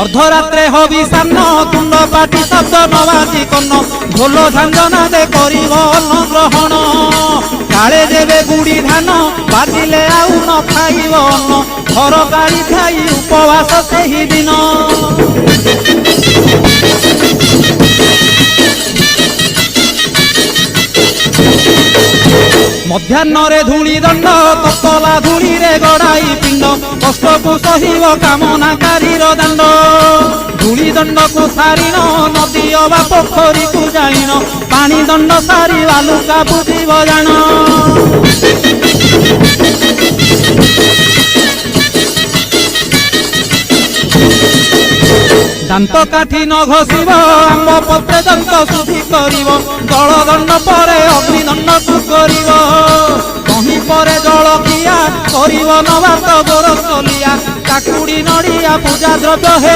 अर्धरात्रे हबिषान्न तुंड पाटी शब्द नबाजी कन्न ढोल झांझना दे करिब अन्न ग्रहण काले देवे गुड़ी धान बाजिले आउ न खाइब अन्न घर गाड़ी खाई उपवास सेही दिन मध्याह्न धूली दंड तपला धूली रे गड़ाई पिंड कष्ट को सहिब कामनाकारी दंड धूली दंड को सारिन नदी अबा पोखरी को जाइन पानी दंड सारी बालुका बुझीब जान दांत काठी न घसीब आंब पत्रे दंत शुद्धि करिब जल दंड परे अग्निदंड को करिब कहीं परे जल किया करिब नबात गोरस लिया काकुड़ी नड़िया पूजा द्रव्य हे।